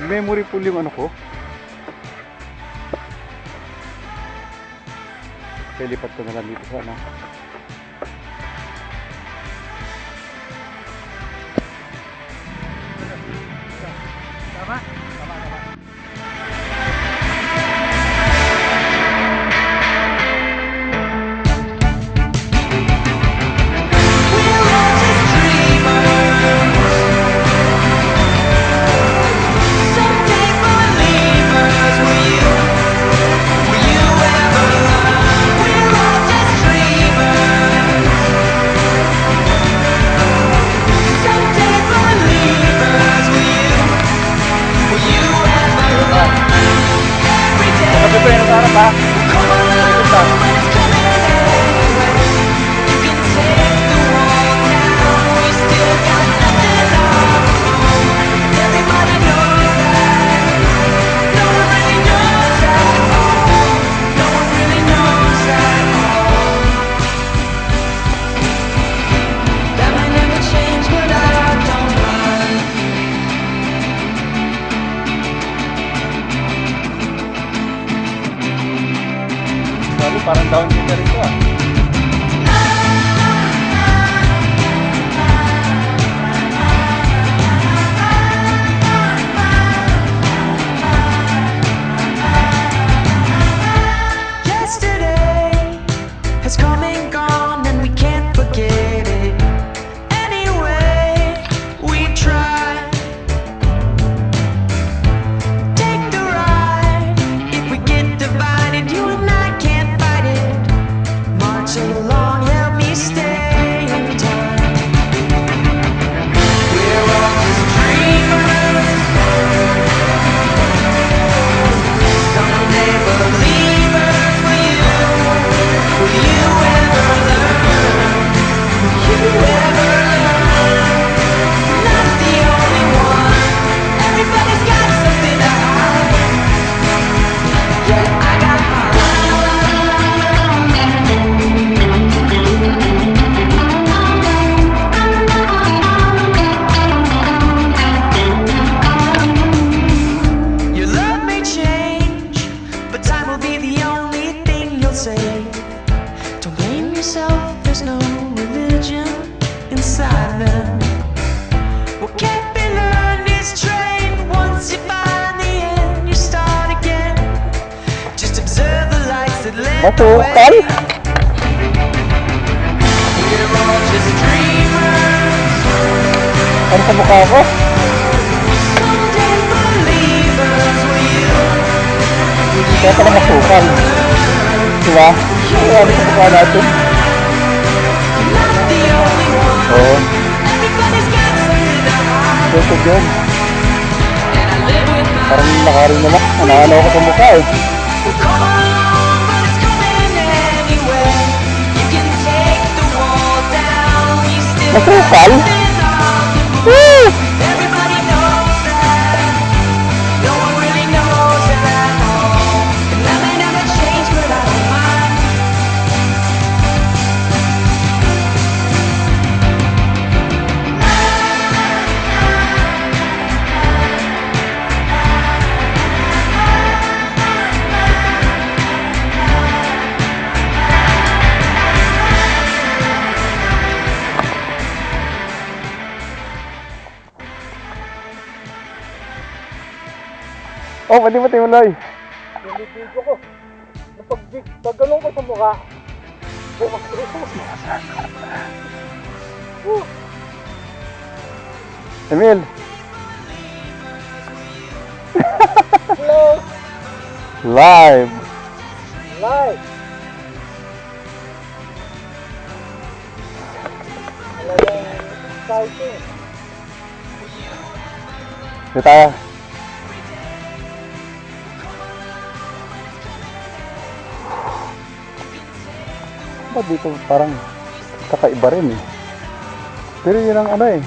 Memory full yung ano ko. Lipat ko na lang dito sana. Tama? Tama. Parang down din na rin ito ah. Yesterday has come and gone and we can't forget it. Anyway, we try. Take the ride. If we get divided, you and I can't fight it. March along, help me stay in time. We're all just dreamers. Someday believers. Will you ever learn? Will you ever learn? Not the only one. Everybody's got something to hide. Yeah, I got mine. Your love may change, but time will be the only thing you'll say. Don't blame yourself, there's no religion inside them. What can't be learned is trained. Once you find the end, you start again. Just observe the lights that let the way. Masukal? We're all just dreamers. Ano sa mukha ko? Someday believers. Kaya pala masukal. Diba? Ano sa mukha natin? Not the only one. Oo. Everybody's got something to hide. Ito dyan. And I live with my Parang nakarin naman. Ano ko sa mukha eh. Well, come along, but it's coming anyway. You can take the wall down. We still got Masukal? something left to move. Woo! Everybody knows that. No one really knows at all. And I may never change, but I don't mind. Oh, pati mo Loy. Nilibig ko. Pag ganun ko sa mukha, bukas ko. Emil. Hello! Live. Live! Talagang exciting. Dito tayo. Ba't dito parang kakaiba rin eh. Pero yun ang ano eh.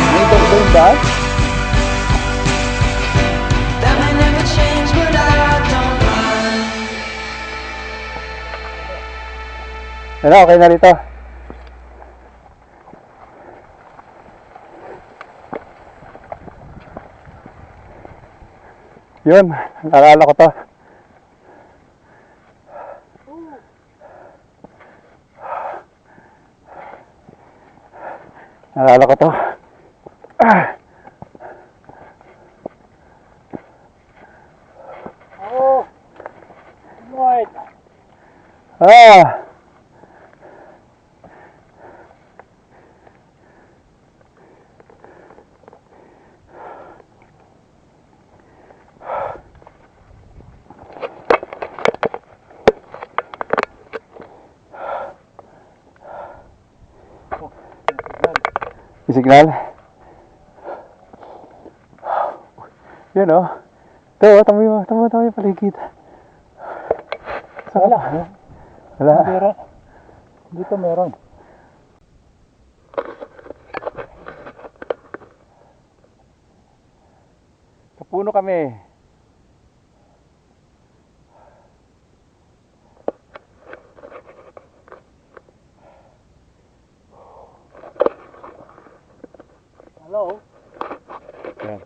May iba yung daan? That might never change, but I don't mind. Ano, okay na rito. Yun, naalala ko to. Naalala ko to. Oh, right. Ah! Yung signal. Yun oh. Ito, tama yung paligid. Wala. Wala. Meron. Dito meron. Sa puno kami. Hello? Yan.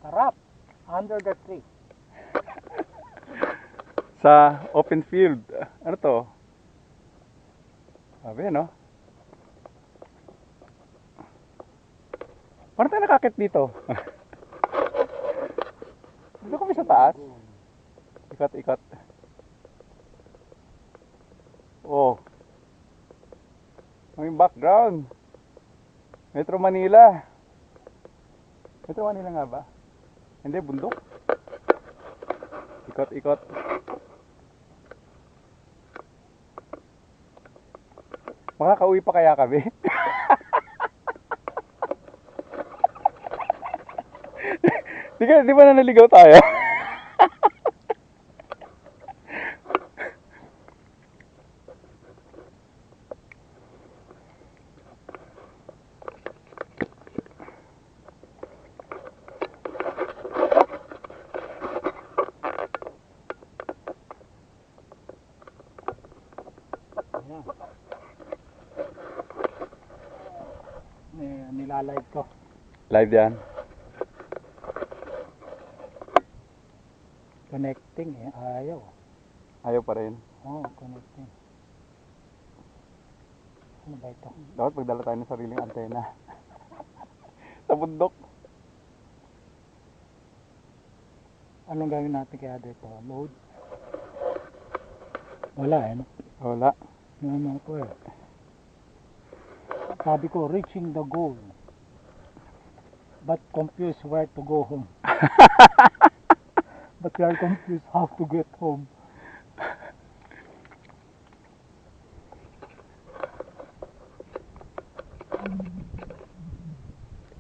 Sarap. Under the tree. Sa open field. Ano to? Sabi, no? Paano tayo nakakit dito? Dito kami sa taas. Ikot. Oh. May background. Metro Manila. Metro Manila nga ba? Hindi, bundok. Ikot. Makakauwi pa kaya kami? Di ba na naligaw tayo? Nilalive ko. Live yan. Connecting eh. Ayaw. Ayaw pa rin. Oh, connecting. Ano ba ito? Dapat magdala tayo ng sariling antena. Sa bundok. Anong gawin natin kaya dito? Load? Wala eh. No? Wala. Ano ko eh. Sabi ko, reaching the goal. But confused where to go home. But we are confused how to get home.